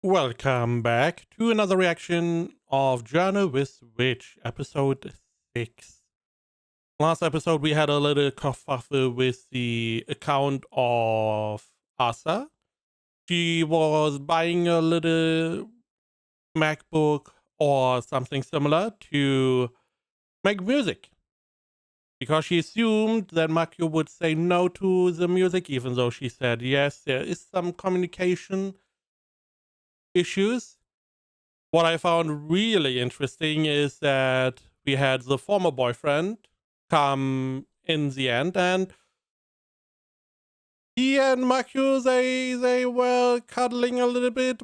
Welcome back to another reaction of Journey with Witch, episode 6. Last episode, we had a little kerfuffle with the account of Asa. She was buying a little MacBook or something similar to make music because she assumed that Makio would say no to the music, even though she said yes. There is some communication issues. What I found really interesting is that we had the former boyfriend come in the end, and he and Makyu, they were cuddling a little bit.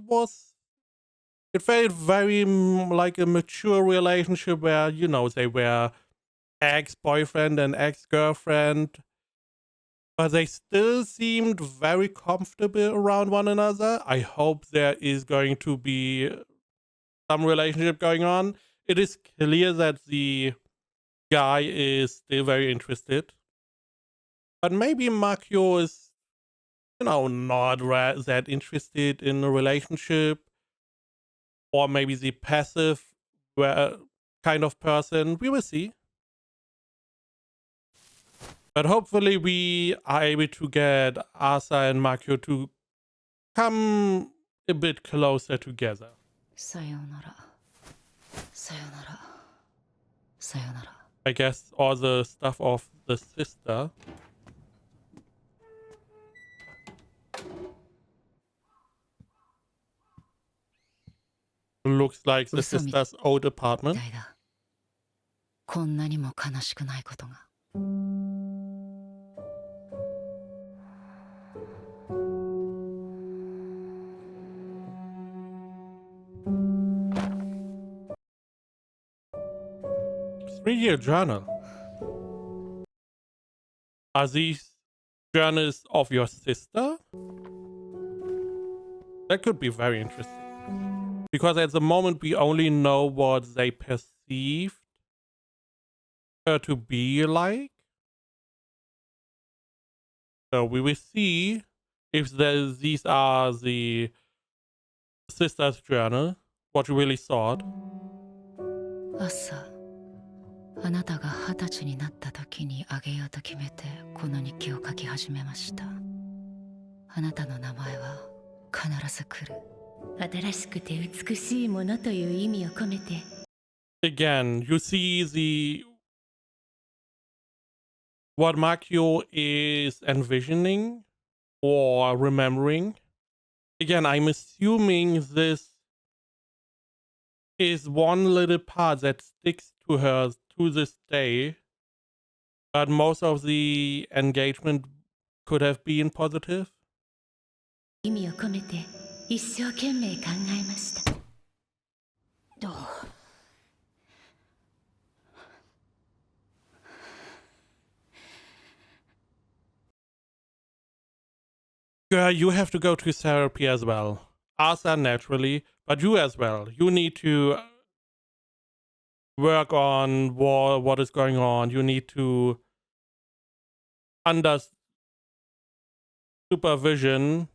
It felt very like a mature relationship where, they were ex-boyfriend and ex-girlfriend, but they still seemed very comfortable around one another. I hope there is going to be some relationship going on. It is clear that the guy is still very interested, but maybe Makio is, not that interested in a relationship, or maybe the passive kind of person. We will see. But hopefully, we are able to get Asa and Makio to come a bit closer together. Sayonara. Sayonara. Sayonara. I guess all the stuff of the sister. Looks like the sister's old apartment. こんなにも悲しくないことが。3-year journal. Are these journals of your sister? That could be very interesting. Because at the moment we only know what they perceived her to be like. So we will see if these are the sister's journal, what you really thought. 朝、あなたが20歳になった時にあげようと決めてこの日記を書き始めました。あなたの名前は必ず来る。新しくて美しいものという意味を込めて。Again, you see what Makio is envisioning or remembering. Again, I'm assuming this is one little part that sticks to her to this day, but most of the engagement could have been positive. 意味を込めて一生懸命考えました。どうGirl, you have to go to therapy as well. Asa naturally, but you as well. You need to work on what is going on. You need to under supervision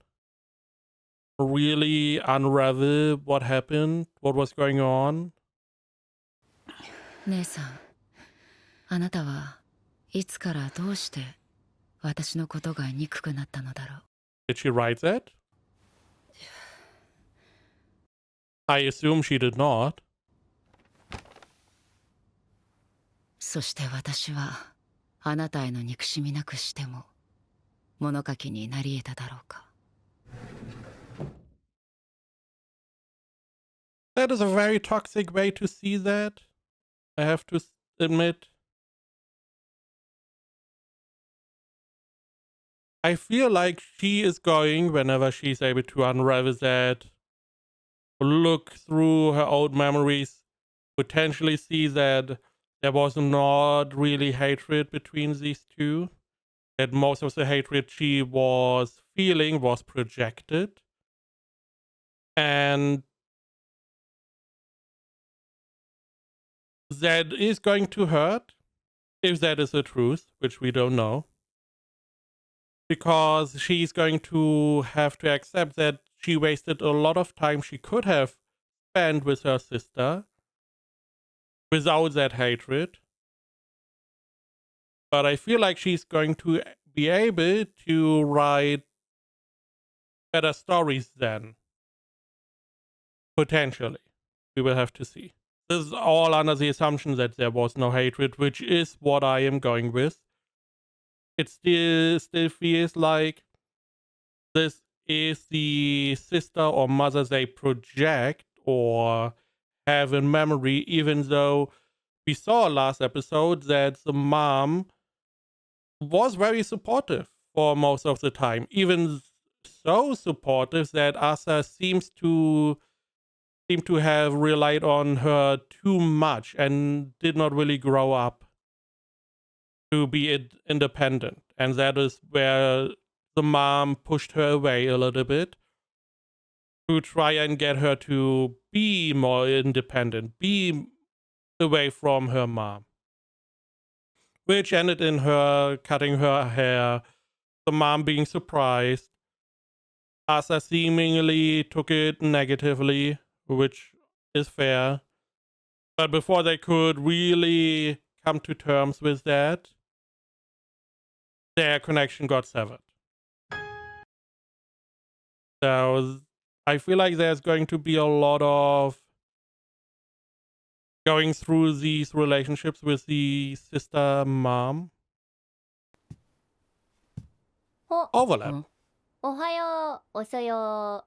really unravel what happened, what was going on. 姉さん、あなたはいつからどうして私のことが憎くなったのだろう。 Did she write that? I assume she did not. そして私はあなたへの憎しみなくしても物書きになり得ただろうか。 That is a very toxic way to see that, I have to admit. I feel like she is going, whenever she's able to unravel that, look through her old memories, potentially see that there was not really hatred between these two, that most of the hatred she was feeling was projected. And that is going to hurt, if that is the truth, which we don't know. Because she's going to have to accept that she wasted a lot of time she could have spent with her sister without that hatred. But I feel like she's going to be able to write better stories then. Potentially. We will have to see. This is all under the assumption that there was no hatred, which is what I am going with. It still feels like this is the sister or mother they project or have in memory, even though we saw last episode that the mom was very supportive for most of the time. Even so supportive that Asa seems to have relied on her too much and did not really grow up to be independent. And that is where the mom pushed her away a little bit to try and get her to be more independent, be away from her mom. Which ended in her cutting her hair, the mom being surprised. Asa seemingly took it negatively, which is fair. But before they could really come to terms with that, their connection got severed. So I feel like there's going to be a lot of going through these relationships with the sister mom. Overlap. おはよう、遅よ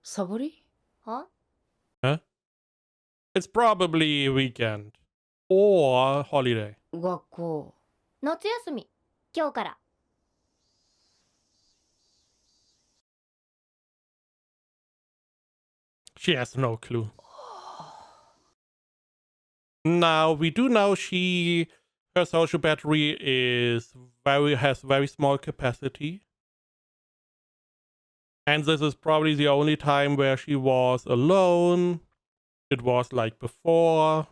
サボりは Huh? It's probably weekend or holiday. 学校夏休み、今日から。She has no clue. Now we do know her social battery has very small capacity. And this is probably the only time where she was alone. It was like before.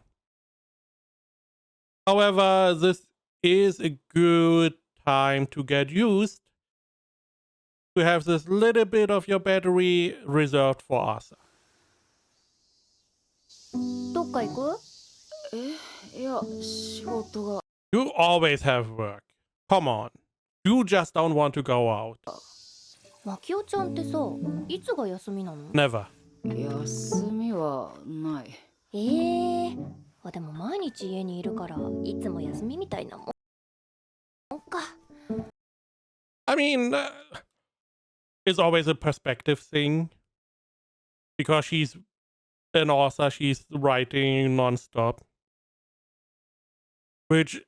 However, this is a good time to get used to have this little bit of your battery reserved for Asa. どっか行く？いや仕事が You always have work. Come on. You just don't want to go out. マキオちゃんってさ、いつが休みなの？ Never. 休みはないでも毎日家にいるからいつも休みみたいなもんか。I mean, it's always a perspective thing. Because she's an author, she's writing nonstop. Which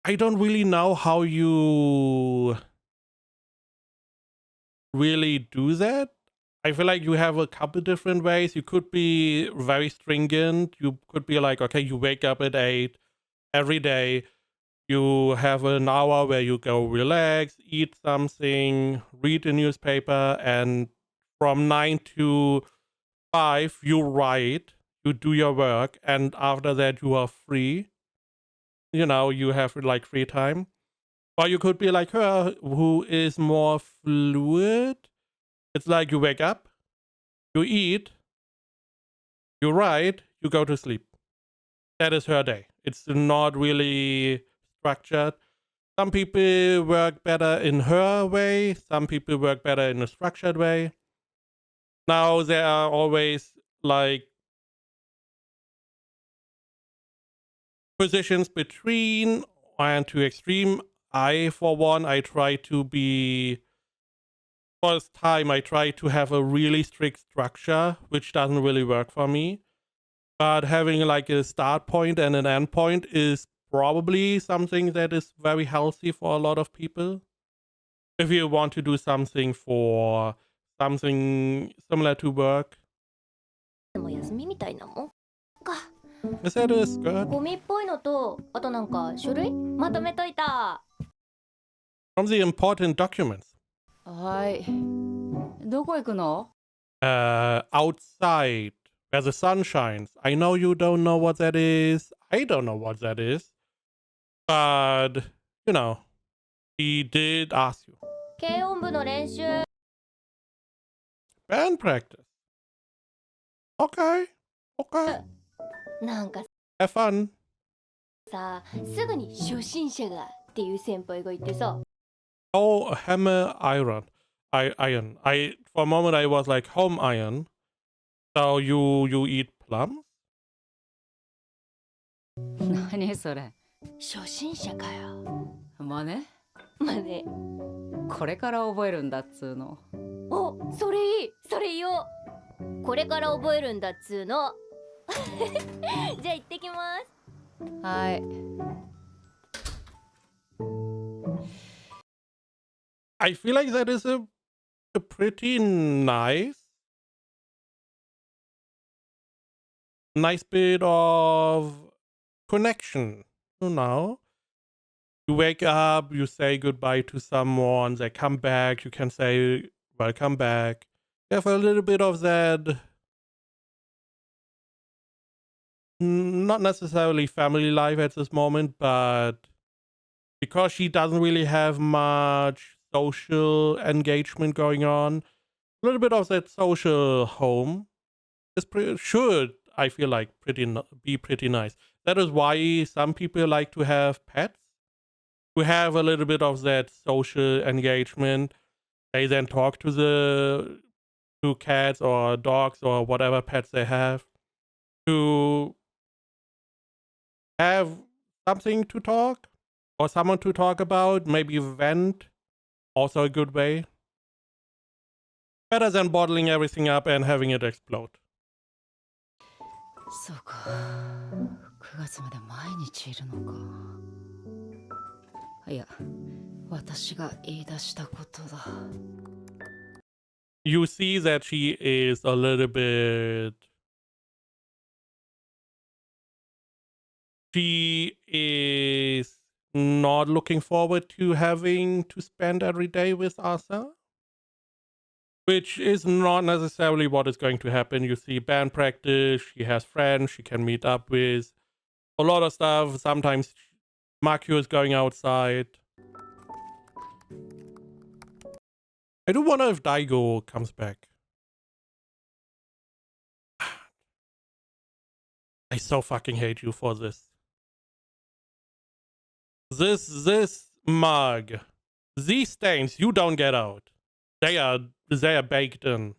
I don't really know how you really do that. I feel like you have a couple different ways. You could be very stringent. You could be like, okay, you wake up at 8 every day. You have an hour where you go relax, eat something, read a newspaper, and from 9 to 5, you write, you do your work, and after that, you are free. You know, you have like free time. Or you could be like her, who is more fluid. It's like you wake up, you eat, you write, you go to sleep. That is her day. It's not really structured. Some people work better in her way. Some people work better in a structured way. Now there are always like positions between and to extreme. I, for one, I try to be... First time I try to have a really strict structure, which doesn't really work for me. But having like a start point and an end point is probably something that is very healthy for a lot of people. If you want to do something for something similar to work. でも休みみたいなもんか。 Is that a skirt? ゴミっぽいのと、あとなんか書類まとめといた。 From the important documents. はいどこ行くの Outside, where the sun shines. I know you don't know what that is. I don't know what that is. But, you know, he did ask you. 軽音部の練習。band practice. Okay. Okay. なんか Have fun. さ、すぐに初心者がっていう先輩がいてさ、 Oh, hammer iron. Iron. For a moment I was like home iron. So you eat plums? 何それ。初心者かよ。まあね、まあね。これから覚えるんだっつうの。お、それいい、それ言おう。これから覚えるんだっつうの。じゃあ行ってきます。はい。I feel like that is a pretty nice bit of connection. You know, you wake up, you say goodbye to someone, they come back, you can say welcome back. You have a little bit of that, not necessarily family life at this moment, but because she doesn't really have much social engagement going on, a little bit of that social home is should, I feel like, be pretty nice. That is why some people like to have pets, to have a little bit of that social engagement. They then talk to cats or dogs or whatever pets they have, to have something to talk or someone to talk about, maybe vent. Also a good way. Better than bottling everything up and having it explode. そうか。9月まで毎日いるのか。いや、私が言い出したことだ。You see that she is a little bit. She is not looking forward to having to spend every day with Arthur, which is not necessarily what is going to happen. You see band practice, she has friends she can meet up with, a lot of stuff. Sometimes Makio is going outside. I do wonder if Daigo comes back. I so fucking hate you for this. This mug. These stains you don't get out. They are baked in.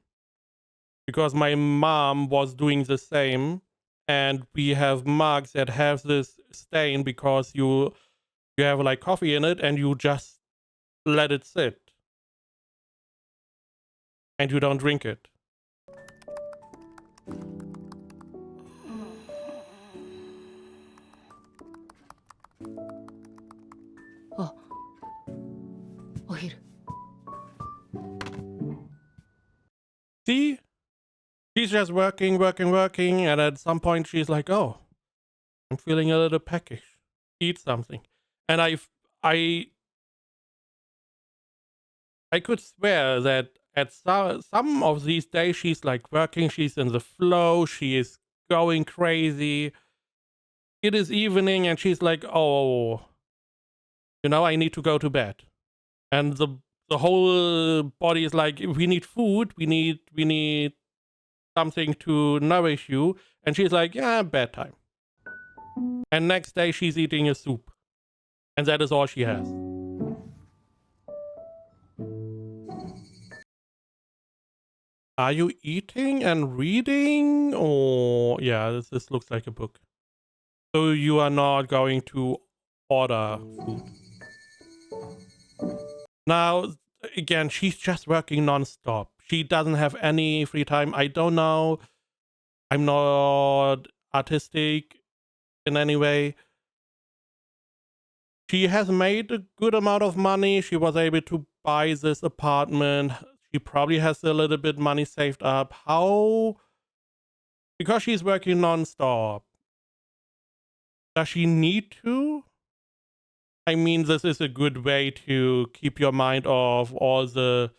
Because my mom was doing the same, and we have mugs that have this stain because you have like coffee in it and you just let it sit. And you don't drink it. Oh. お昼。 See? She's just working, and at some point she's like, oh, I'm feeling a little peckish. Eat something. And I could swear that at some of these days she's like working, she's in the flow, she is going crazy. It is evening and she's like, oh, I need to go to bed. And the whole body is like, we need food, we need something to nourish you. And she's like, yeah, bedtime. And next day she's eating a soup. And that is all she has. Are you eating and reading? Or yeah, this looks like a book. So you are not going to order food. Now, again, she's just working non-stop. She doesn't have any free time. I don't know. I'm not artistic in any way. She has made a good amount of money. She was able to buy this apartment. She probably has a little bit money saved up. How? Because she's working non-stop. Does she need to? I mean, this is a good way to keep your mind off all the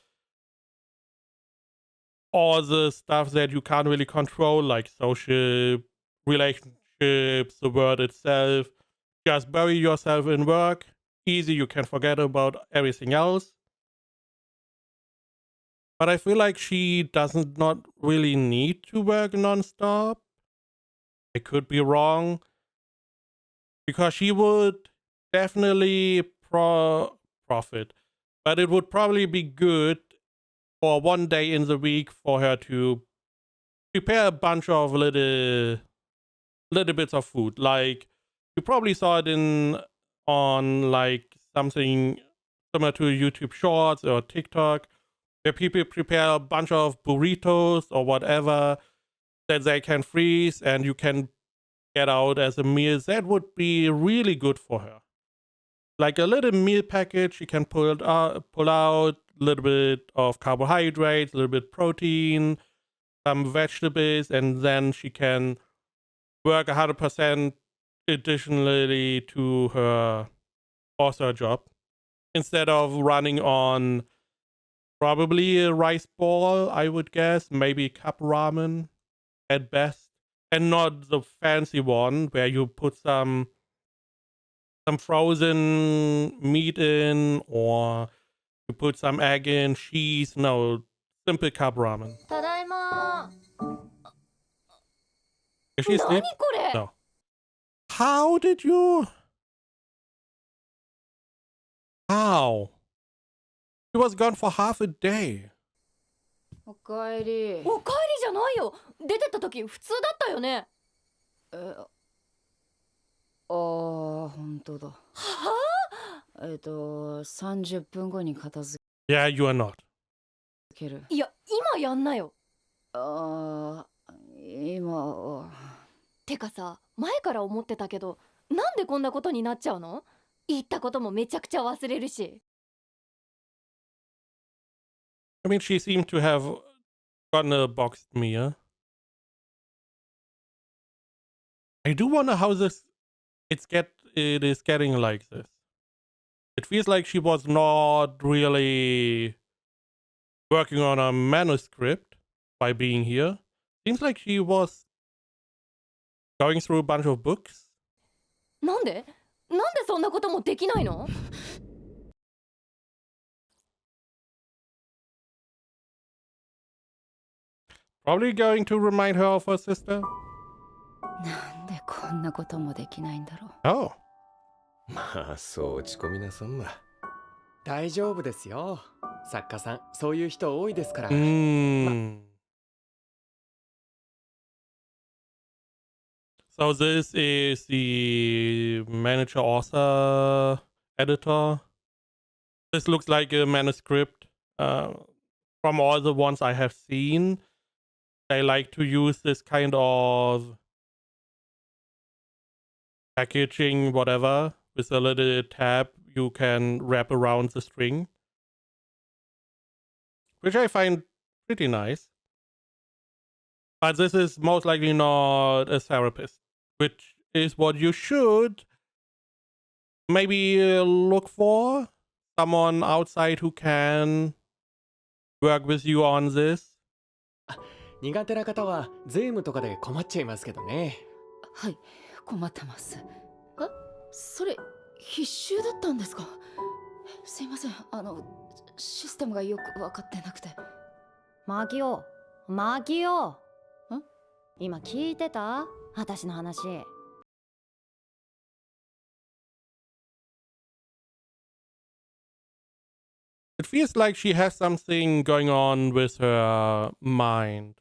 stuff that you can't really control, like social relationships, the world itself. Just bury yourself in work. Easy, you can forget about everything else. But I feel like she doesn't not really need to work nonstop. I could be wrong. Because she would definitely profit. But it would probably be good for one day in the week for her to prepare a bunch of little bits of food. Like you probably saw it on like something similar to YouTube Shorts or TikTok, where people prepare a bunch of burritos or whatever that they can freeze and you can get out as a meal. That would be really good for her. Like a little meal package, you can pull out a little bit of carbohydrates, a little bit protein, some vegetables, and then she can work 100% additionally to her author job instead of running on probably a rice ball, I would guess, maybe cup ramen at best, and not the fancy one where you put some frozen meat in, or you put some egg in, cheese. No, simple cup ramen. ただいま。 Is she 何 asleep? これ。 No. How did you? How? She was gone for half a day. おかえり。おかえりじゃないよ。出てった時普通だったよね。ああ、本当だ。は30分後に片付 Yeah, you are not. ける。あ。いや、今やんなよ。ああ、今は。てかさ、前から思ってたけど、なんでこんなことになっちゃうの？言ったこともめちゃくちゃ忘れるし。I mean, she seemed to have gotten a boxed meal. I do wonder how it is getting like this. It feels like she was not really working on a manuscript by being here. Seems like she was going through a bunch of books. なんでそんなこともできないの？ Probably going to remind her of her sister. なんでこんなこともできないんだろう。 Oh. まあそう落ち込みなさんな。大丈夫ですよ。作家さん、そういう人多いですから。 So this is the manager, author, editor. This looks like a manuscript. From all the ones I have seen, they like to use this kind of packaging, whatever, with a little tab you can wrap around the string, which I find pretty nice. But this is most likely not a therapist, which is what you should maybe look for. Someone outside who can work with you on this. 苦手な方は Zoom とかで困っちゃいますけどね。はい、困ってます。それ必修だったんですか？すいません、システムがよく分かってなくて。マキオ、今聞いてた？私の話。It feels like she has something going on with her mind.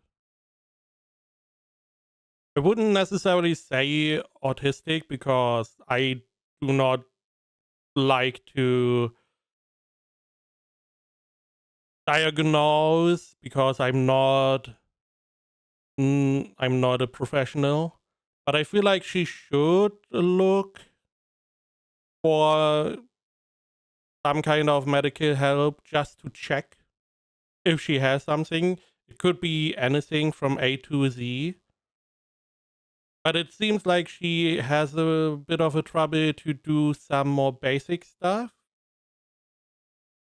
I wouldn't necessarily say autistic because I do not like to diagnose, because I'm not a professional, but I feel like she should look for some kind of medical help just to check if she has something. It could be anything from A to Z. But it seems like she has a bit of a trouble to do some more basic stuff.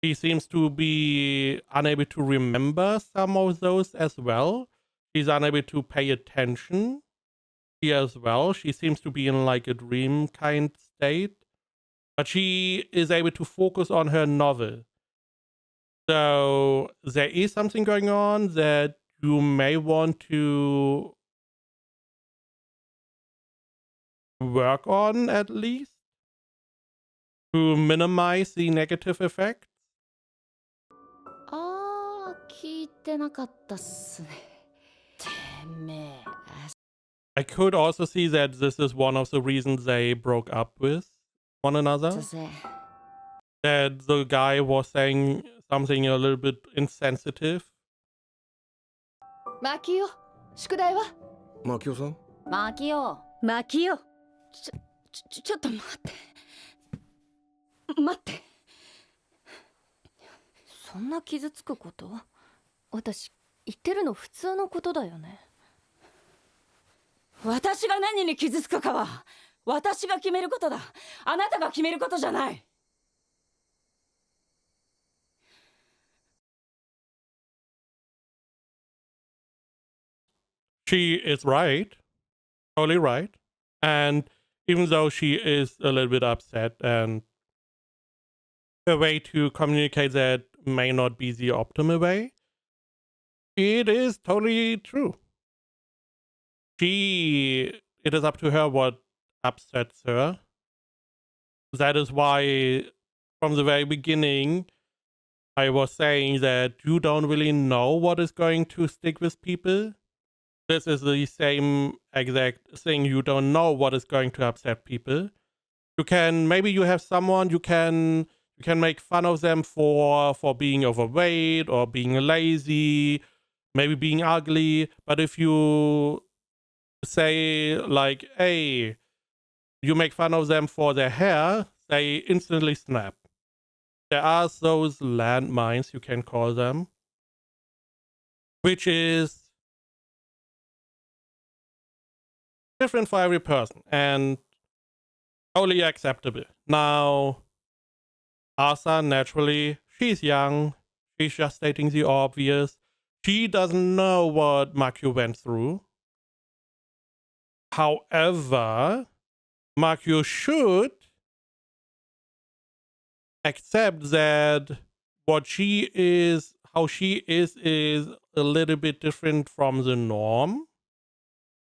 She seems to be unable to remember some of those as well. She's unable to pay attention here as well. She seems to be in like a dream kind state. But she is able to focus on her novel. So there is something going on that you may want to work on at least to minimize the negative effect. 聞いてなかったっすね。てめえ I could also see that this is one of the reasons they broke up with one another. 女性。 That the guy was saying something a little bit insensitive. マキオ、宿題は？マキオさんマキオ。マキオ。ちょっと待って。待って。そんな傷つくこと？私言ってるの普通のことだよね。私が何に傷つくかは私が決めることだ。あなたが決めることじゃない。She is right. Totally right. And even though she is a little bit upset and the way to communicate that may not be the optimal way, it is totally true. It is up to her what upsets her. That is why from the very beginning I was saying that you don't really know what is going to stick with people. This is the same exact thing. You don't know what is going to upset people. Maybe you have someone you can make fun of them for being overweight or being lazy, maybe being ugly. But if you say like, hey, you make fun of them for their hair, they instantly snap. There are those landmines, you can call them, which is different for every person and totally acceptable. Now, Asa, naturally, she's young. She's just stating the obvious. She doesn't know what Makio went through. However, Makio should accept that what she is, how she is a little bit different from the norm,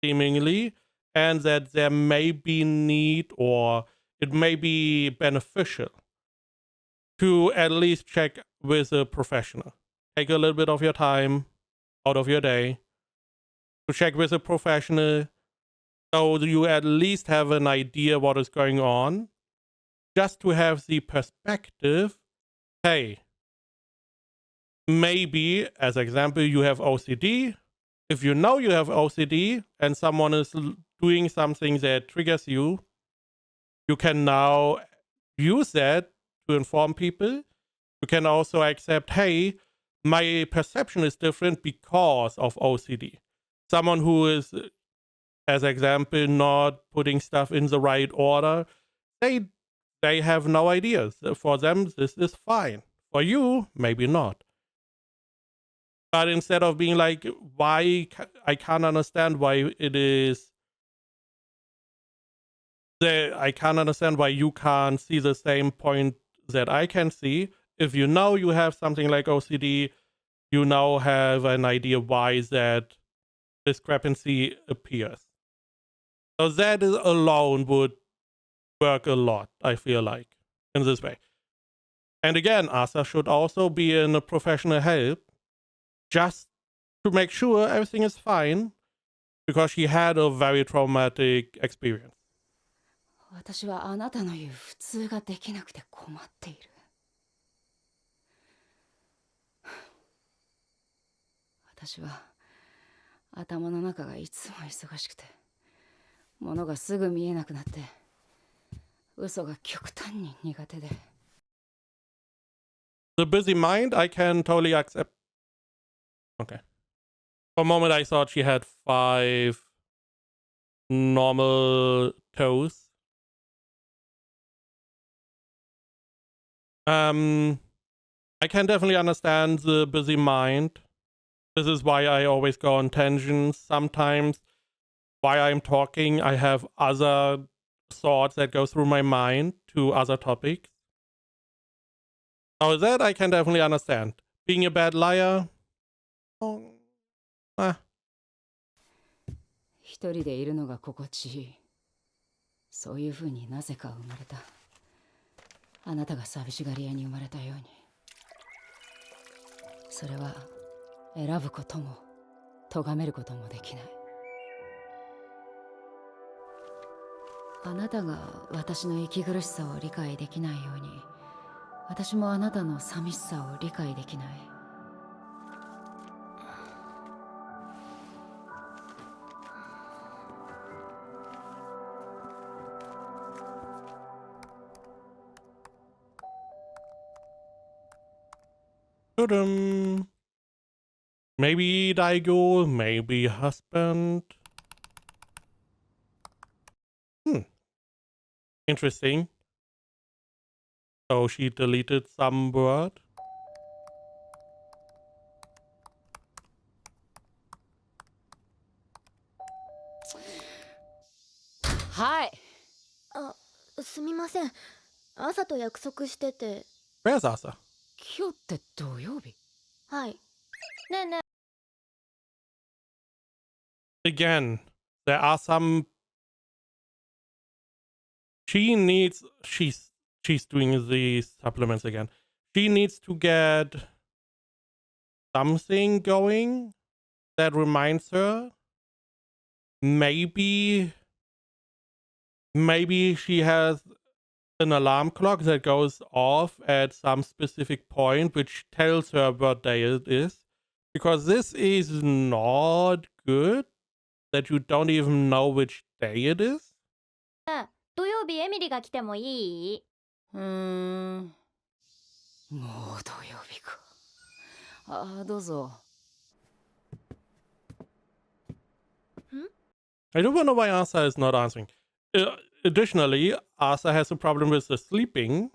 seemingly, and that there may be need or it may be beneficial to at least check with a professional. Take a little bit of your time out of your day to check with a professional so you at least have an idea what is going on, just to have the perspective, hey, maybe, as example, you have OCD. If you know you have OCD and someone is doing something that triggers you, you can now use that to inform people. You can also accept, hey, my perception is different because of OCD. Someone who is, as example, not putting stuff in the right order, they have no ideas. For them, this is fine. For you, maybe not. But instead of being like, I can't understand why it is, I can't understand why you can't see the same point that I can see. If you know you have something like OCD, you now have an idea why that discrepancy appears. So that alone would work a lot, I feel like, in this way. And again, Asa should also be in a professional help just to make sure everything is fine, because she had a very traumatic experience. 私はあなたの言う普通ができなくて困っている。私は頭の中がいつも忙しくて、物がすぐ見えなくなって、嘘が極端に苦手で。The busy mind, I can totally accept. Okay. For a moment, I thought she had 5 normal toes. I can definitely understand the busy mind. This is why I always go on tangents. Sometimes, while I'm talking, I have other thoughts that go through my mind to other topics. So that I can definitely understand. being a bad liar. Oh, 一人でいるのが心地いい。そういう風になぜか生まれた。あなたが寂しがり屋に生まれたように。それは選ぶことも咎めることもできない。あなたが私の息苦しさを理解できないように、私もあなたの寂しさを理解できない。Maybe Daigo, maybe husband. Interesting. So she deleted some word. はい。すみません。朝と約束してて。 Where's Asa? 今日って土曜日。はい。ねえねえ。 Again, there are some. She's doing the supplements again. She needs to get something going that reminds her. Maybe she has an alarm clock that goes off at some specific point, which tells her what day it is. Because this is not good that you don't even know which day it is. 土曜日エミリが来てもいい？もう土曜日か。どうぞ。I don't know why Asa is not answering. Additionally, Asa has a problem with the sleeping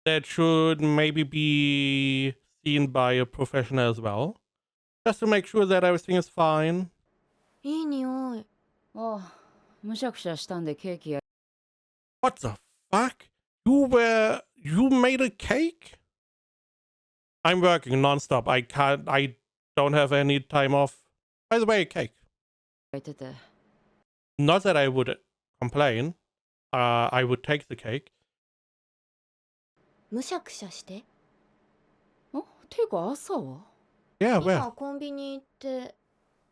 that should maybe be seen by a professional as well, just to make sure that everything is fine. いい匂い。むしゃくしゃしたんでケーキや。What the fuck? You made a cake? I'm working nonstop. I don't have any time off. By the way, cake. 焼いてて。Not that I would complain. I would take the cake. むしゃくしゃして。ていうか朝は？ Yeah, where? 今コンビニ行って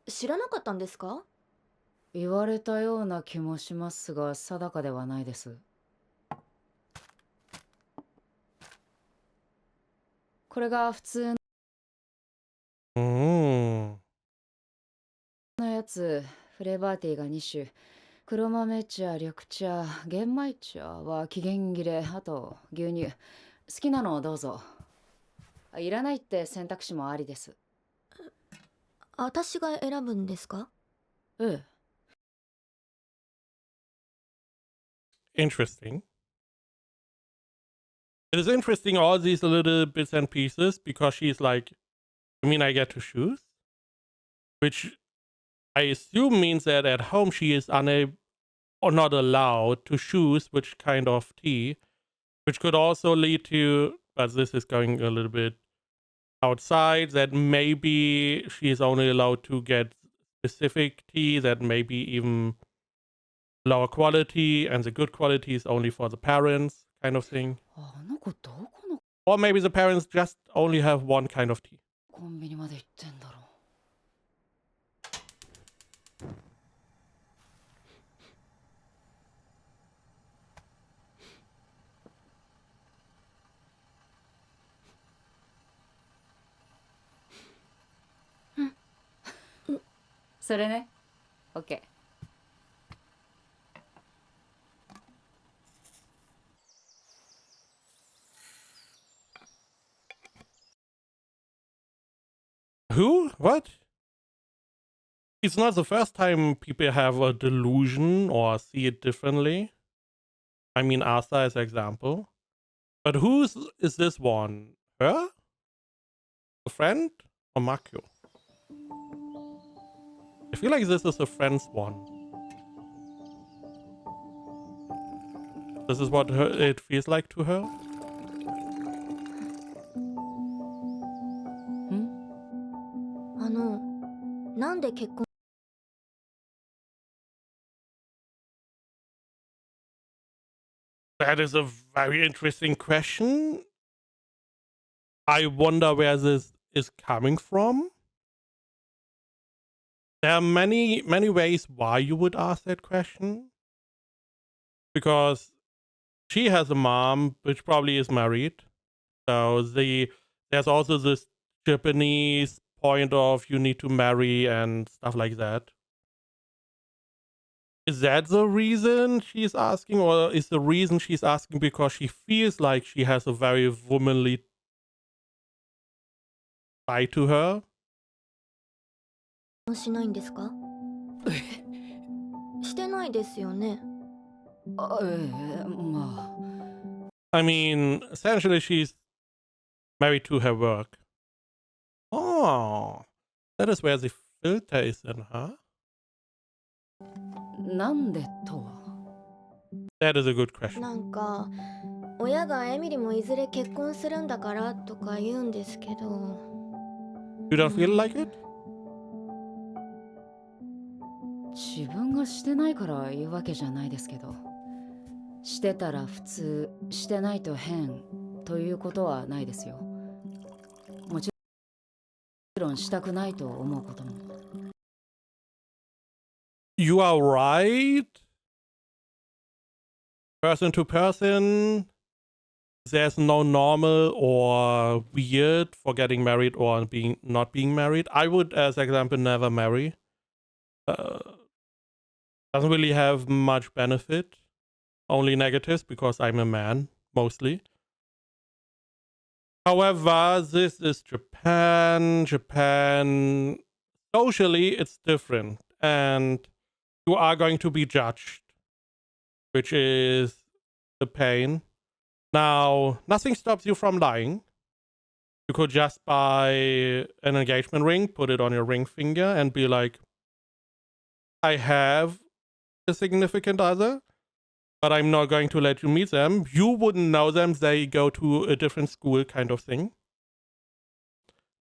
知らなかったんですか？言われたような気もしますが定かではないです。これが普通のやつ。フレーバーティーが2種。黒豆茶、緑茶、玄米茶は期限切れ。あと牛乳。好きなのをどうぞ。いらないって選択肢もありです。私が選ぶんですか？ええ。 Interesting. It is interesting, all these little bits and pieces, because she's like, I mean, I get to choose, which I assume means that at home she is unable or not allowed to choose which kind of tea, which could also lead to, but this is going a little bit outside, that maybe she is only allowed to get specific tea that may be even lower quality, and the good quality is only for the parents, kind of thing. あの子どこの Or maybe the parents just only have one kind of tea. コンビニまで行ってんだろう。それね。OK。Who? What? It's not the first time people have a delusion or see it differently. I mean, Asa as an example. But whose is this one? Her? A friend? Or Makio? I feel like this is a friend's one. This is what it feels like to her. 結婚 That is a very interesting question. I wonder where this is coming from. There are many ways why you would ask that question. Because she has a mom, which probably is married. So there's also this Japanese point of you need to marry and stuff like that. Is that the reason she's asking, or is the reason she's asking because she feels like she has a very womanly side to her? しないんですかしてないですよね。あまあ I mean, essentially she's married to her work. Oh, that is where the filter is in, huh? なんでとは That is a good question. なんか親がエミリもいずれ結婚するんだからとか言うんですけど。 You don't feel like it? 自分がしてないから言うわけじゃないですけど、してたら普通、してないと変ということはないですよ。もちろんしたくないと思うことも。You are right. Person to person, there's no normal or weird for getting married or not being married. I would, as example, never marry. Doesn't really have much benefit. Only negatives because I'm a man, mostly. However, this is Japan. Japan, socially, it's different. And you are going to be judged, which is the pain. Now, nothing stops you from lying. You could just buy an engagement ring, put it on your ring finger, and be like, I have a significant other, but I'm not going to let you meet them. You wouldn't know them. They go to a different school, kind of thing.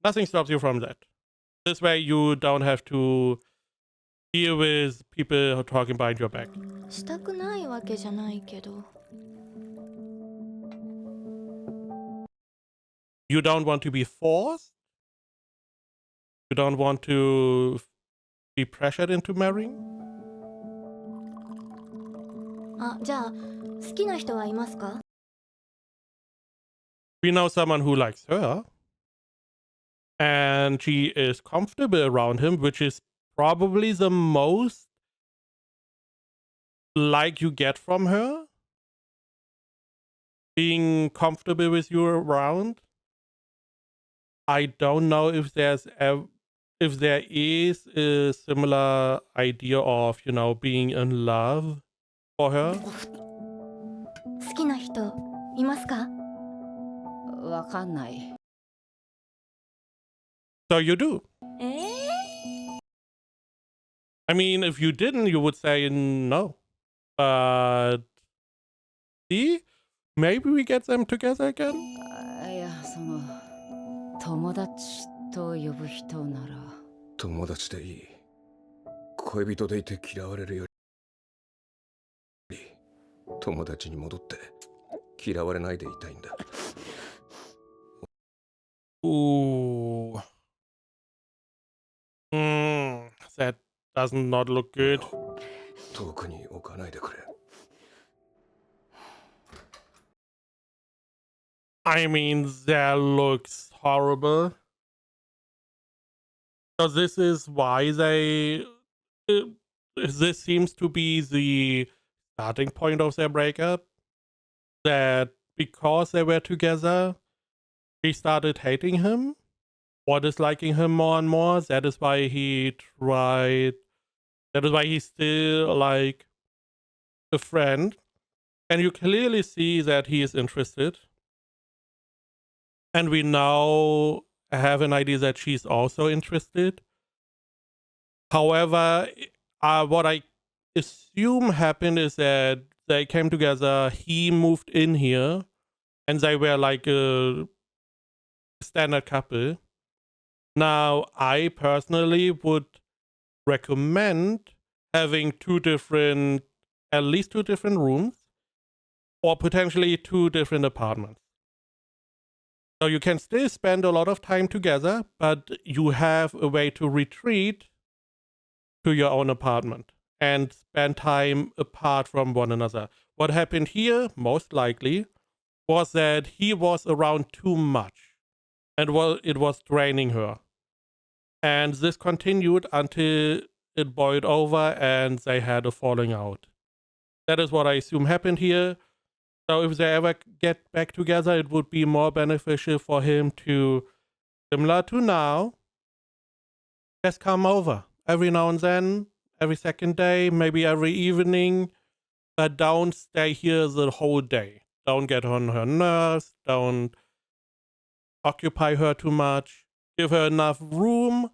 Nothing stops you from that. This way, you don't have to deal with people who are talking behind your back. したくないわけじゃないけど。 You don't want to be forced. You don't want to be pressured into marrying. あ、じゃあ好きな人はいますか？ We know someone who likes her. And she is comfortable around him, which is probably the most like you get from her. Being comfortable with you around. I don't know if there is a similar idea of, being in love for her. 好きな人いますか？わかんない。 So you do. I mean, if you didn't, you would say no. But see, maybe we get them together again. いや、友達と呼ぶ人なら。友達でいい。恋人でいて嫌われるより友達に戻って嫌われないでいたいんだ。 Ooh. That does not look good. 遠くに置かないでくれ。I mean, that looks horrible. So this is why this seems to be the starting point of their breakup. That because they were together, she started hating him or disliking him more and more. That is why he's still like a friend. And you clearly see that he is interested. And we now have an idea that she's also interested. However, what I assume happened is that they came together, he moved in here, and they were like a standard couple. Now, I personally would recommend having at least two different rooms, or potentially two different apartments. So you can still spend a lot of time together, but you have a way to retreat to your own apartment and spend time apart from one another. What happened here, most likely, was that he was around too much, and it was draining her. And this continued until it boiled over and they had a falling out. That is what I assume happened here. So if they ever get back together, it would be more beneficial for him to, similar to now, just come over every now and then, every second day, maybe every evening, but don't stay here the whole day. Don't get on her nerves, don't occupy her too much, give her enough room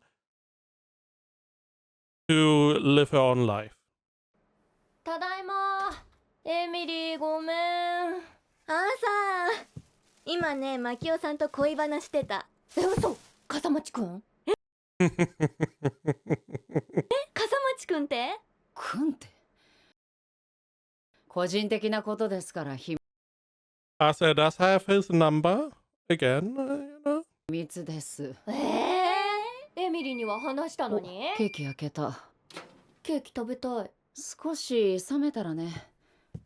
to live her own life. ただいま。エミリーごめん。あーさ、今ね、マキオさんと恋話してた。嘘、笠町くん？笠町くんって？くんって個人的なことですから秘 Asa does have his number again, you know. 密です。エミリーには話したのに？ケーキ焼けた。ケーキ食べたい。少し冷めたらね。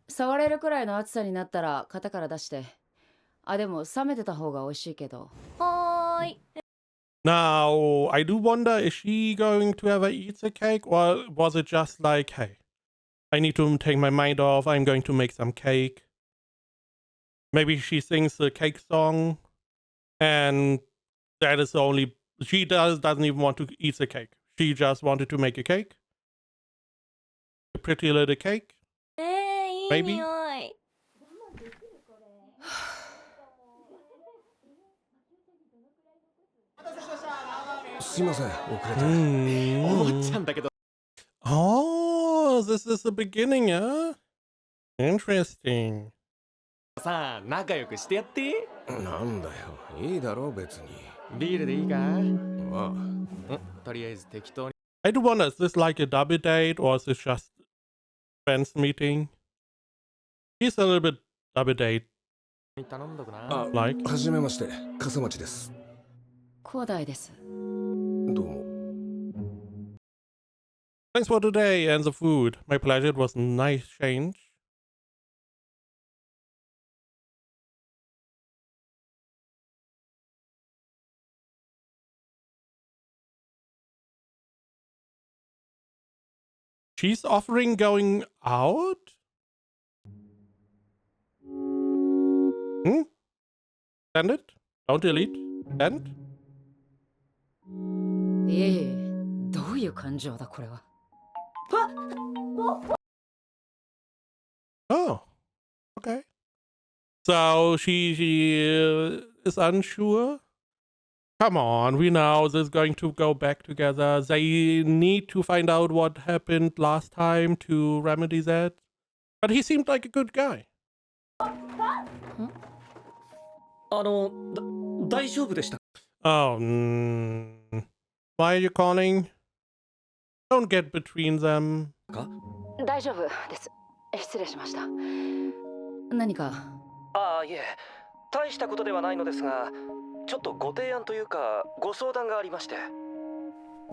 触れるくらいの熱さになったら型から出して。あ、でも冷めてた方が美味しいけど。はーい。Now, I do wonder, is she going to ever eat the cake, or was it just like, hey, I need to take my mind off, I'm going to make some cake. Maybe she sings the cake song, and that is the only, she doesn't even want to eat the cake. She just wanted to make a cake. A pretty little cake. いい Maybe. 匂い。すいません、遅れて。思っちゃうんだけど Oh, this is the beginning, huh? Interesting. さあ仲良くしてやってなんだよ、いいだろ別に。ビールでいいかまとりあえず適当に I do wonder, is this like a double date, or is this just friends meeting? He's a little bit double date. 頼んどくなあ、Like. はじめまして、笠町です。広大です。どうも。 Thanks for today and the food. My pleasure. It was a nice change. She's offering going out? Send it? Don't delete? Send? いえいえ、どういう感情だこれは。Oh, okay. So she is unsure. Come on, we know they're going to go back together. They need to find out what happened last time to remedy that. But he seemed like a good guy. 大丈夫でした。 Oh, why are you calling? Don't get between them. 大丈夫です。失礼しました。何か。ああ、いえ、大したことではないのですが、ちょっとご提案というかご相談がありまして。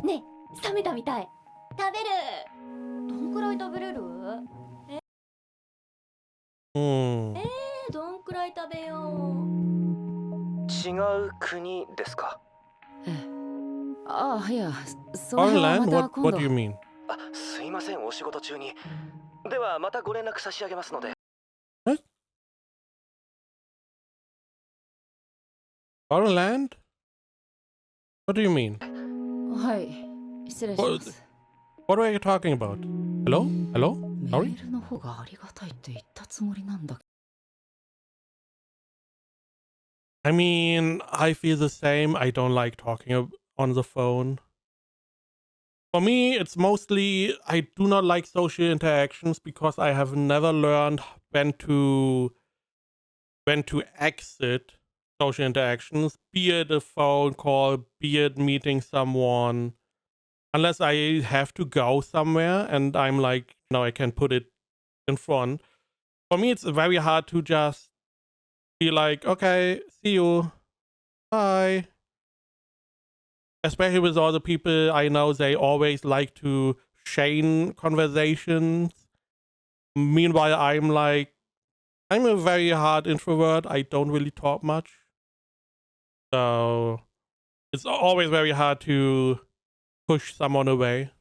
ねえ、冷めたみたい。食べる。どんくらい食べれる？どんくらい食べよう。違う国ですか？ええ。ああ、いや、それは Orlan? また今 What 度。 do you mean? あ、すいません、お仕事中に。ではまたご連絡差し上げますので。Orland? What do you mean? はい、失礼します。 What are you talking about? Hello? Hello? メ Sorry? ールの方がありがたいって言ったつもりなんだけど。 I mean, I feel the same. I don't like talking on the phone. For me, it's mostly I do not like social interactions because I have never learned when to exit social interactions, be it a phone call, be it meeting someone, unless I have to go somewhere and I'm like, I can put it in front. For me, it's very hard to just be like, okay, see you, bye. Especially with all the people I know, they always like to chain conversations. Meanwhile, I'm a very hard introvert. I don't really talk much. So it's always very hard to push someone away.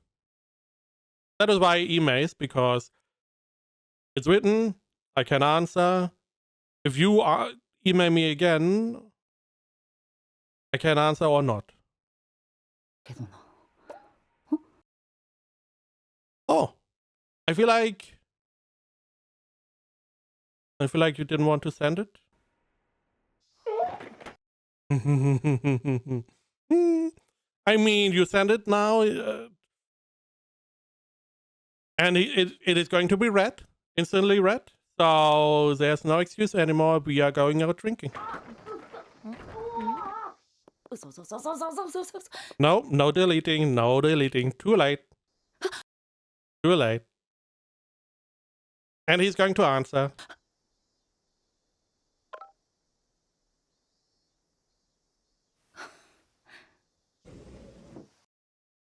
That is why emails, because it's written, I can answer. If you email me again, I can answer or not. けどな。 Oh, I feel like you didn't want to send it. I mean, you send it now, and it is going to be read, instantly read. So there's no excuse anymore. We are going out drinking. No deleting. Too late. Too late. And he's going to answer.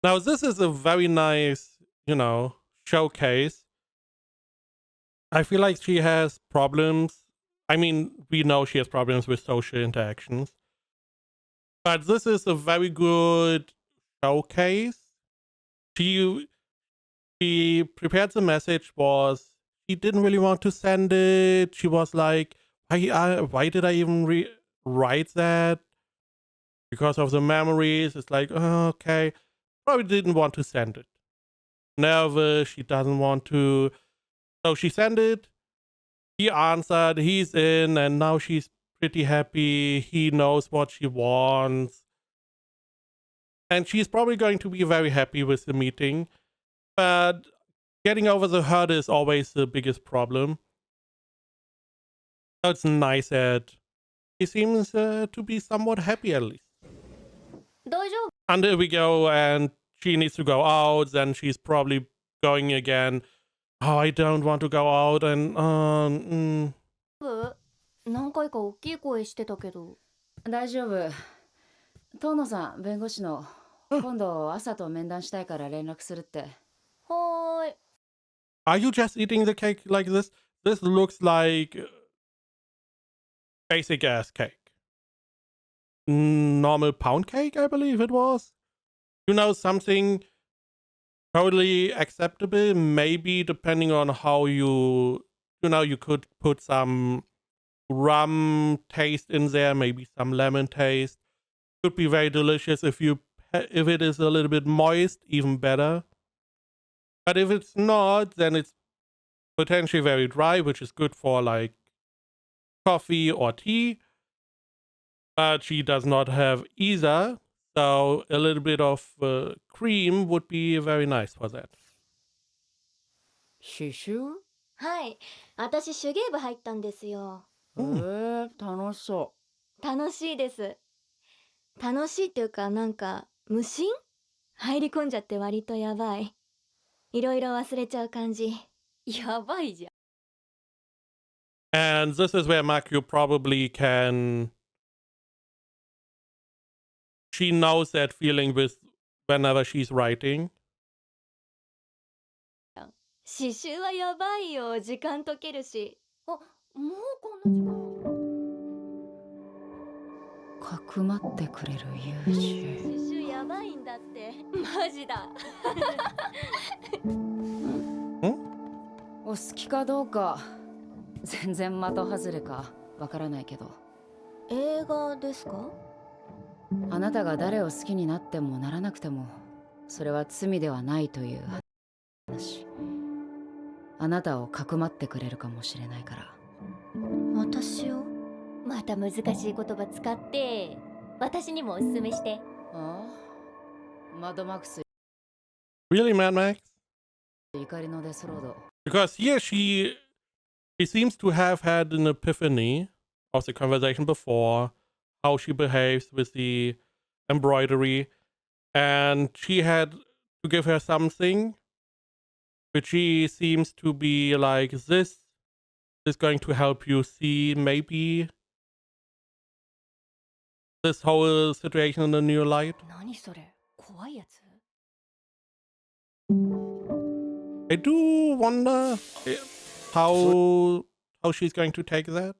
Now, this is a very nice, showcase. I feel like she has problems. I mean, we know she has problems with social interactions. But this is a very good showcase. She prepared the message, she didn't really want to send it. She was like, why did I even write that? Because of the memories. It's like, oh, okay. Probably didn't want to send it. Nervous, she doesn't want to. So she sent it. He answered, he's in, and now she's pretty happy. He knows what she wants. And she's probably going to be very happy with the meeting. But getting over the hurt is always the biggest problem. So it's nice that he seems to be somewhat happy at least. 大丈夫 Until we go and she needs to go out, then she's probably going again. Oh, I don't want to go out and 何回か大きい声してたけど。大丈夫。遠野さん、弁護士の。今度朝と面談したいから連絡するって。はーい。 Are you just eating the cake like this? This looks like basic ass cake. Normal pound cake, I believe it was. Something totally acceptable. Maybe depending on how you could put some rum taste in there, maybe some lemon taste. Could be very delicious if it is a little bit moist, even better. But if it's not, then it's potentially very dry, which is good for like coffee or tea. But she does not have either, so a little bit of cream would be very nice for that. 刺繍？はい。私手芸部入ったんですよ。楽しそ楽しいです。楽しいっていうかなんか無心入り込んじゃって割とやばい。いろいろ忘れちゃう感じ。やばいじゃん。 And this is where Makio probably can. She knows that feeling with whenever she's writing. 刺繍はやばいよ。時間解けるし。あ、もうこんな時う。かくまってくれる勇士。刺繍やばいんだって。マジだ。お好きかどうか全然的外れかわからないけど。映画ですか？あなたが誰を好きになってもならなくてもそれは罪ではないという話。あなたをかくまってくれるかもしれないから。私を？また難しい言葉使って私にもおすすめして。ああ、マッドマックス。 Really, Mad Max? 怒りのデスロード。 Because here she seems to have had an epiphany of the conversation before, how she behaves with the embroidery, and she had to give her something, which she seems to be like, this is going to help you see maybe this whole situation in a new light. 何それ怖いやつ I do wonder how she's going to take that,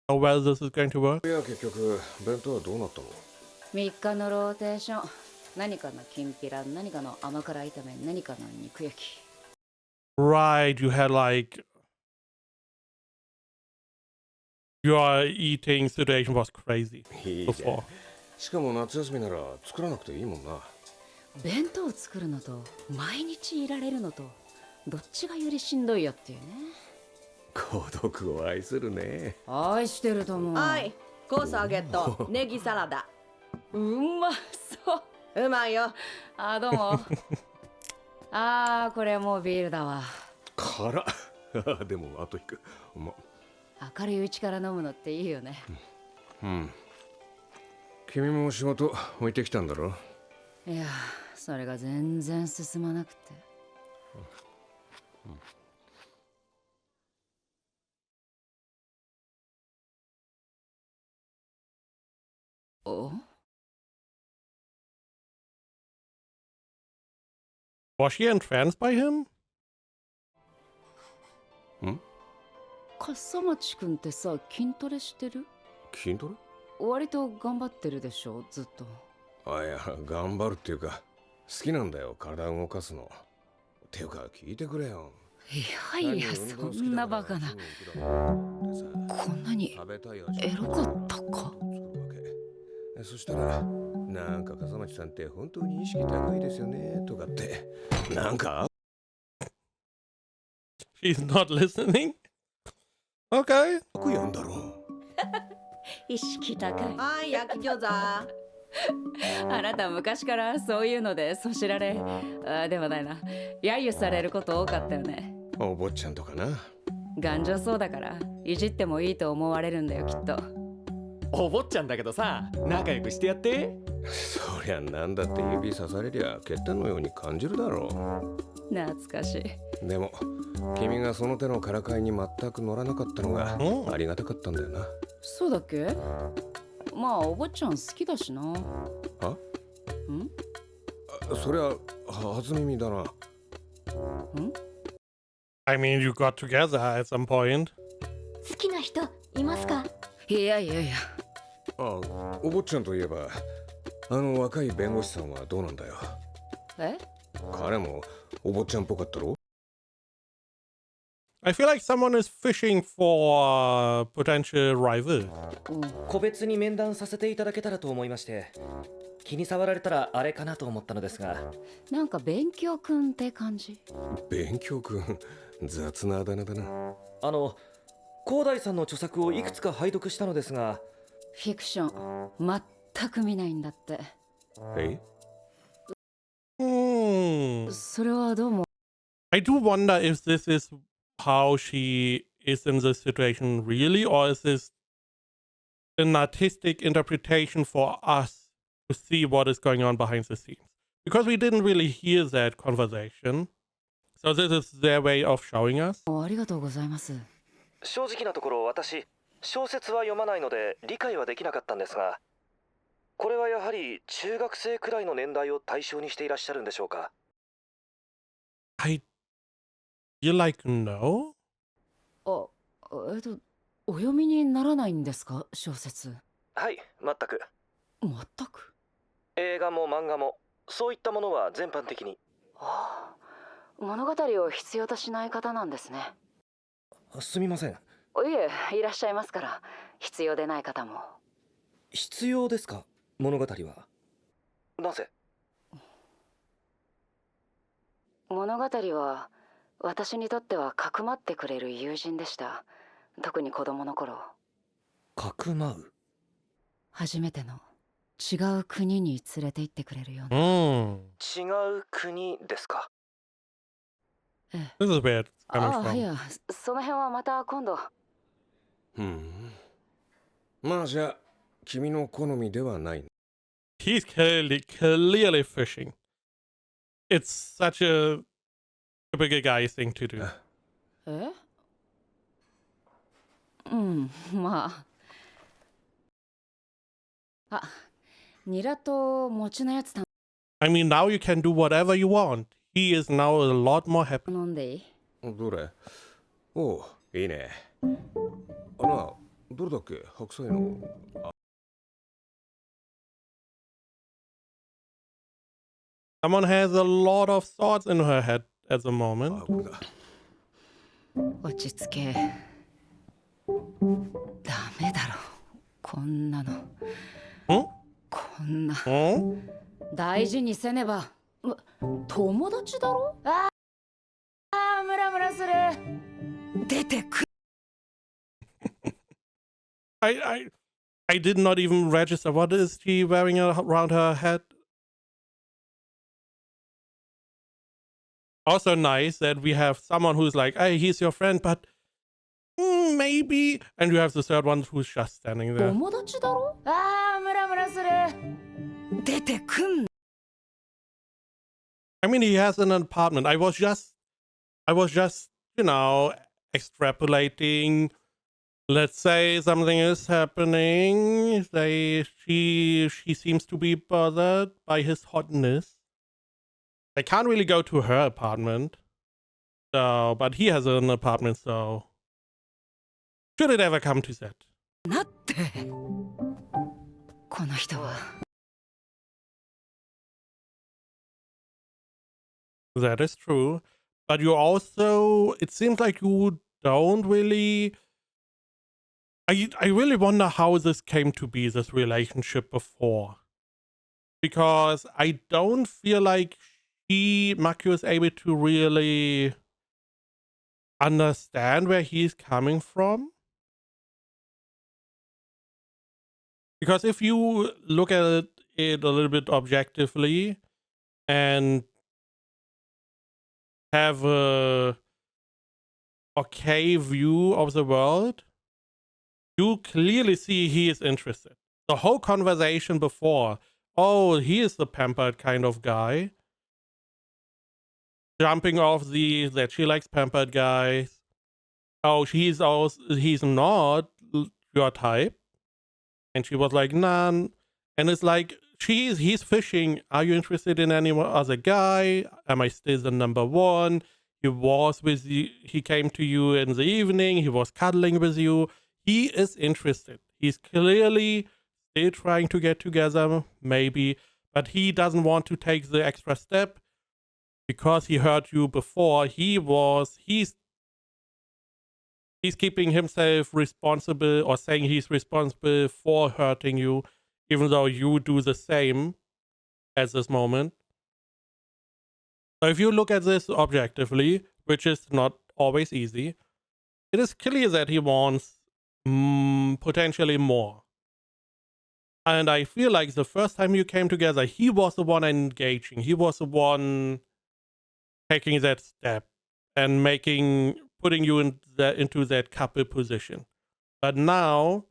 how well this is going to work. いや結局弁当はどうなったの？ 3日のローテーション。何かのきんぴら、何かの甘辛炒め、何かの肉焼き。 Right, you had like your eating situation was crazy いいじゃん。 before. しかも夏休みなら作らなくていいもんな。弁当を作るのと毎日いられるのとどっちがよりしんどいよっていうね。孤独を愛するね。愛してると思う。はい、コースあげとネギサラダ。うまそう。うまいよ。あ、どうも。これもうビールだわ。辛っ。でも後引く。明るいうちから飲むのっていいよね。うん。君も仕事置いてきたんだろ？いや、それが全然進まなくて。おWas she entranced by him? 笠町くんってさ、筋トレしてる？筋トレ？割と頑張ってるでしょ、ずっと。いや、頑張るっていうか好きなんだよ、体を動かすの。ていうか聞いてくれよ。いやいや、そんなバカな。こんなにエロかったか？そしたら、なんか笠町さんって本当に意識高いですよねとかって、なんか She's not listening? Okay. 悪やんだろう。意識高い。はい、焼き餃子。あなた昔からそういうのでそしられ、ではないな、揶揄されること多かったよね。お坊ちゃんとかな。頑丈そうだからいじってもいいと思われるんだよ、きっと。お坊ちゃんだけどさ、仲良くしてやって。そりゃなんだって指さされりゃ欠点のように感じるだろう。懐かしい。でも君がその手のからかいに全く乗らなかったのがありがたかったんだよな。そうだっけ？まあお坊ちゃん好きだしな。は？そりゃ初耳だな。I mean, you got together at some point. 好きな人いますか？いやいやいや。お坊ちゃんといえば、あの若い弁護士さんはどうなんだよ。え？彼もお坊ちゃんっぽかったろ？ I feel like someone is fishing for a potential rival. 個別に面談させていただけたらと思いまして、気に障られたらあれかなと思ったのですが。なんか勉強くんって感じ。勉強くん、雑なあだ名だな。広大さんの著作をいくつか拝読したのですが。フィクション全く見ないんだって。それはどうも。I do wonder if this is how she is in this situation really, or is this an artistic interpretation for us to see what is going on behind the scenes? Because we didn't really hear that conversation. So this is their way of showing us. ありがとうございます。正直なところ私、小説は読まないので理解はできなかったんですが、これはやはり中学生くらいの年代を対象にしていらっしゃるんでしょうか。I feel like no? お読みにならないんですか、小説？はい、全く。全く？映画も漫画もそういったものは全般的に。物語を必要としない方なんですね。すみません。いえ、いらっしゃいますから、必要でない方も。必要ですか、物語は。なぜ？物語は私にとってはかくまってくれる友人でした。特に子供の頃。かくまう？初めての違う国に連れて行ってくれるような。違う国ですか？This is where it's coming from. いや、その辺はまた今度。まあじゃあ君の好みではない。 He's clearly fishing. it's such a typical guy thing to do. えうん、まあ。あ、ニラと餅のやつ I mean, now you can do whatever you want. He is now a lot more happy. 頼んでいい？どれ？おう、いいね。あら、どれだっけ？白菜の。Someone has a lot of thoughts in her head at the あ、 moment. これだ。落ち着け。ダメだろ。こんなの。こんな。大事にせねば。友達だろ？ああ、ムラムラする。出てく。I did not even register. What is she wearing around her head? Also nice that we have someone who's like, hey, he's your friend, but maybe. And you have the third one who's just standing there. 友達だろ？ああ、ムラムラする。出てくん。I mean, he has an apartment. I was just, you know, extrapolating. Let's say something is happening. She seems to be bothered by his hotness. I can't really go to her apartment. So, but he has an apartment, so should it ever come to that. なって。この人は。That is true. But you also, it seems like you don't really. I really wonder how this came to be, this relationship before. Because I don't feel like Makio is able to really understand where he's coming from. Because if you look at it a little bit objectively and have a okay view of the world, you clearly see he is interested. The whole conversation before, oh, he is the pampered kind of guy. Jumping off that she likes pampered guys. Oh, he's not your type. And she was like, nah. And it's like, he's fishing. Are you interested in any other guy? Am I still the number one? He was with you. He came to you in the evening. He was cuddling with you. He is interested. He's clearly still trying to get together, maybe, but he doesn't want to take the extra step because he hurt you before. He's keeping himself responsible, or saying he's responsible for hurting you, even though you do the same at this moment. So if you look at this objectively, which is not always easy, it is clear that he wants potentially more. And I feel like the first time you came together, he was the one engaging. He was the one taking that step and putting you into that couple position. But now,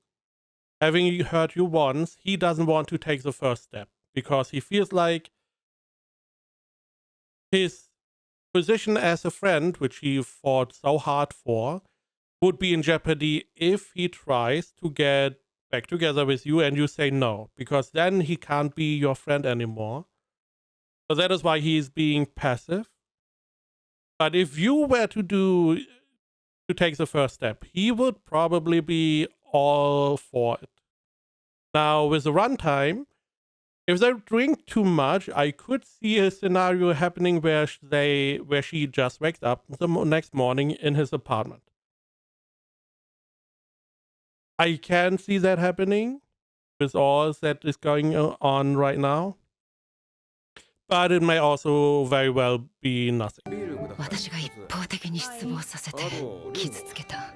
having hurt you once, he doesn't want to take the first step because he feels like his position as a friend, which he fought so hard for, would be in jeopardy if he tries to get back together with you and you say no, because then he can't be your friend anymore. So that is why he's being passive. But if you were to take the first step, he would probably be all for it. Now, with the runtime, if they drink too much, I could see a scenario happening where she just wakes up the next morning in his apartment. I can see that happening with all that is going on right now. But it may also very well be nothing. 私が一方的に失望させて傷つけた。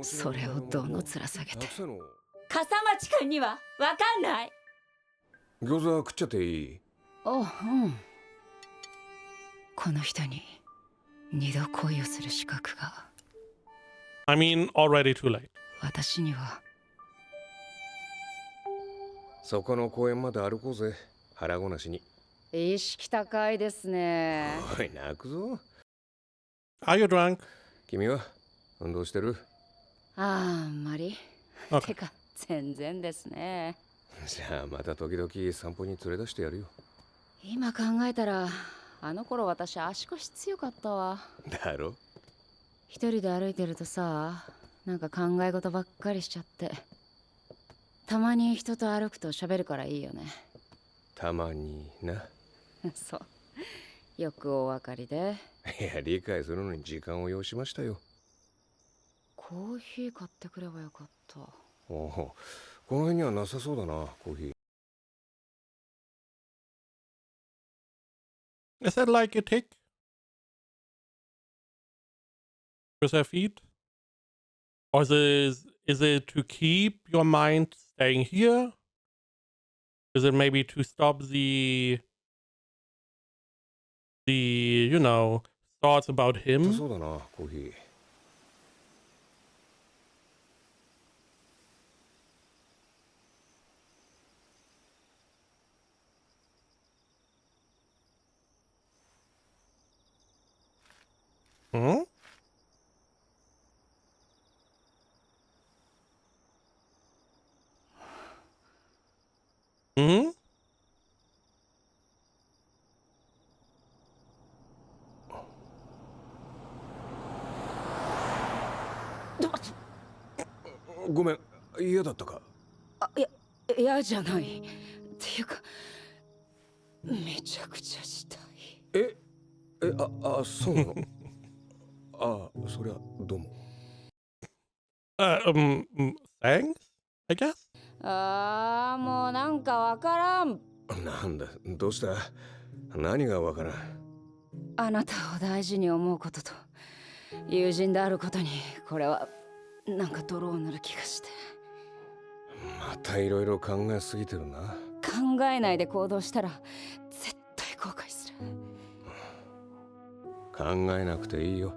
それをどの面下げて。笠町くんにはわかんない。餃子食っちゃっていい？あ、うん。この人に二度恋をする資格が。I mean, already too late. 私には。そこの公園まで歩こうぜ。腹ごなしに。意識高いですね。おい、泣くぞ。 Are you drunk? 君は運動してる？あんまり。 Okay. てか全然ですね。じゃあまた時々散歩に連れ出してやるよ。今考えたらあの頃私足腰強かったわ。だろ？一人で歩いてるとさ、なんか考え事ばっかりしちゃって。たまに人と歩くと喋るからいいよね。たまにな。そう、よくお分かりで。いや、理解するのに時間を要しましたよ。コーヒー買ってくればよかった。おお、この辺にはなさそうだな、コーヒー。 Is that like a tick? With their feet? Or is it to keep your mind staying here? Is it maybe to stop the thoughts about な him? さそうだな、コーヒー。Hmm? Hmm? ごめん、嫌だったか？嫌じゃない。っていうか、めちゃくちゃしたい。そうなの？あ、そりゃどうも。Thanks, I guess? ああ、もうなんかわからん。なんだ、どうした？何がわからん？あなたを大事に思うことと友人であることに、これはなんか泥を塗る気がして。またいろいろ考えすぎてるな。考えないで行動したら絶対後悔する。考えなくていいよ。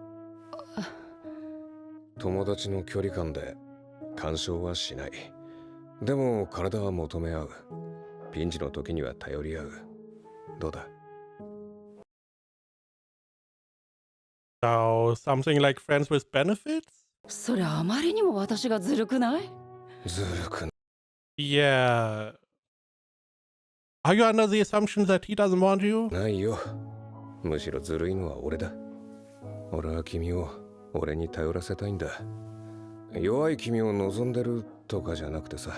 友達の距離感で干渉はしない。でも体は求め合う。ピンチの時には頼り合う。どうだ？ So, something like friends with benefits? それあまりにも私がずるくない？ずるく Yeah. Are you under the assumption that he doesn't want you? ないよ。むしろずるいのは俺だ。俺は君を俺に頼らせたいんだ。弱い君を望んでるとかじゃなくてさ。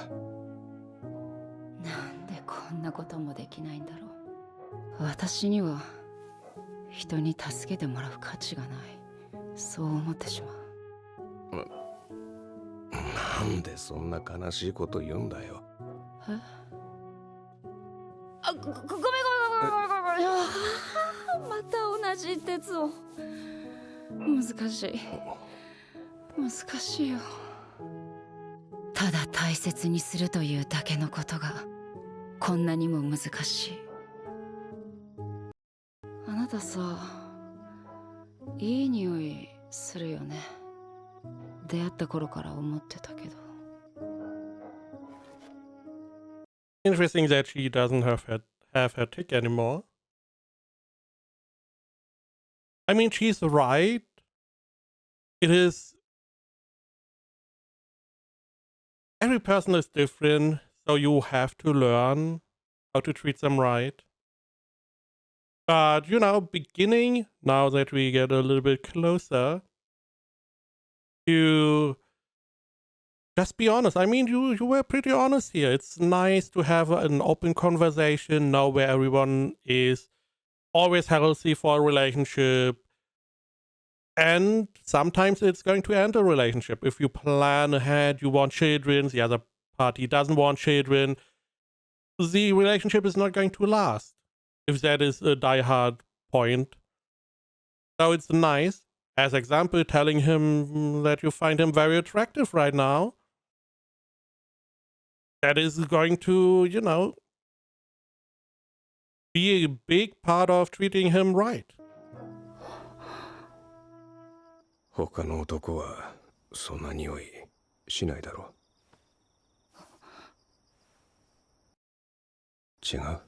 なんでこんなこともできないんだろう。私には人に助けてもらう価値がない。そう思ってしまう。なんでそんな悲しいこと言うんだよ。え？あ、ごめん。また同じ鉄を。難しいよ。ただ大切にするというだけのことがこんなにも難しい。あなたさ、いい匂いするよね。出会った頃から思ってたけど。Interesting that she doesn't have her tick anymore. I mean, she's right. It is. Every person is different, so you have to learn how to treat them right. But, beginning, now that we get a little bit closer, to just be honest. I mean, you were pretty honest here. It's nice to have an open conversation now where everyone is always healthy for a relationship. And sometimes it's going to end a relationship. If you plan ahead, you want children, the other party doesn't want children, the relationship is not going to last, if that is a diehard point. So it's nice, as example, telling him that you find him very attractive right now. That is going to, be a big part of treating him right. 他の男はそんな匂いしないだろう。違う。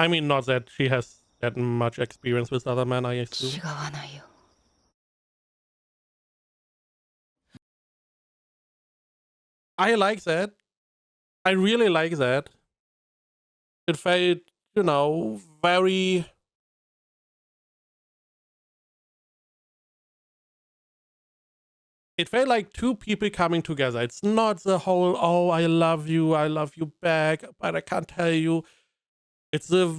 I mean, not that she has that much experience with other men, I assume. 違わないよ。 I like that. I really like that. It felt, you know, very... It felt like two people coming together. It's not the whole, oh, I love you back, but I can't tell you. It's a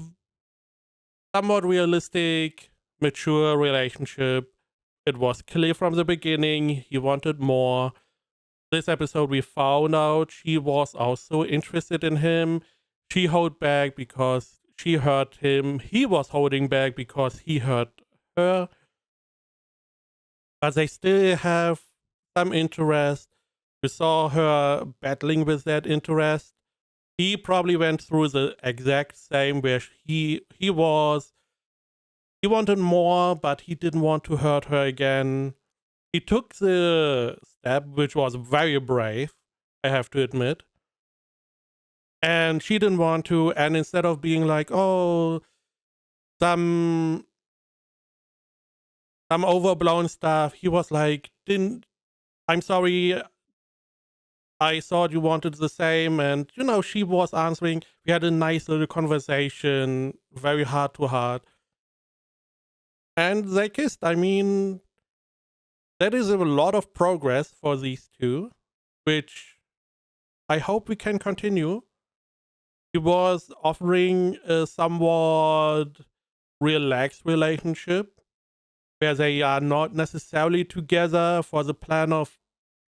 somewhat realistic, mature relationship. It was clear from the beginning he wanted more. This episode we found out she was also interested in him. She held back because she hurt him. He was holding back because he hurt her. But they still have some interest. We saw her battling with that interest. He probably went through the exact same where he wanted more, but he didn't want to hurt her again. He took the step, which was very brave, I have to admit. And she didn't want to, and instead of being like, oh, some overblown stuff, he was like, I'm sorry, I thought you wanted the same. And, you know, she was answering. We had a nice little conversation, very heart to heart. And they kissed. I mean, that is a lot of progress for these two, which I hope we can continue. He was offering a somewhat relaxed relationship where they are not necessarily together for the plan of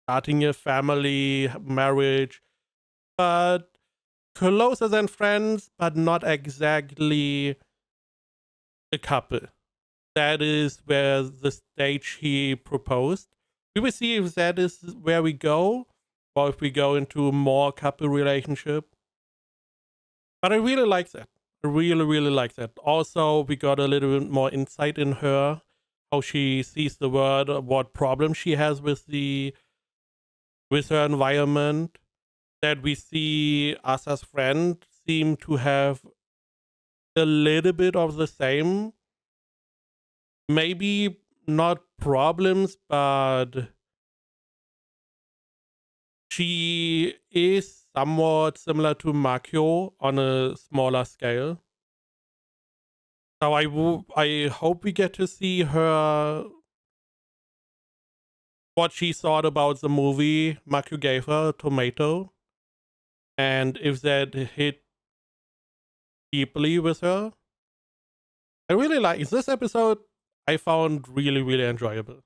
starting a family, marriage, but closer than friends, but not exactly a couple. That is where the stage he proposed. We will see if that is where we go, or if we go into more couple relationship. But I really like that. I really, really like that. Also, we got a little bit more insight in her, how she sees the world, what problems she has with her environment. That we see us as friends seem to have a little bit of the same. Maybe not problems, but she is somewhat similar to Makio on a smaller scale. So I hope we get to see her, what she thought about the movie Makio gave her, Tomato, and if that hit deeply with her. I really like this episode. I found really, really enjoyable.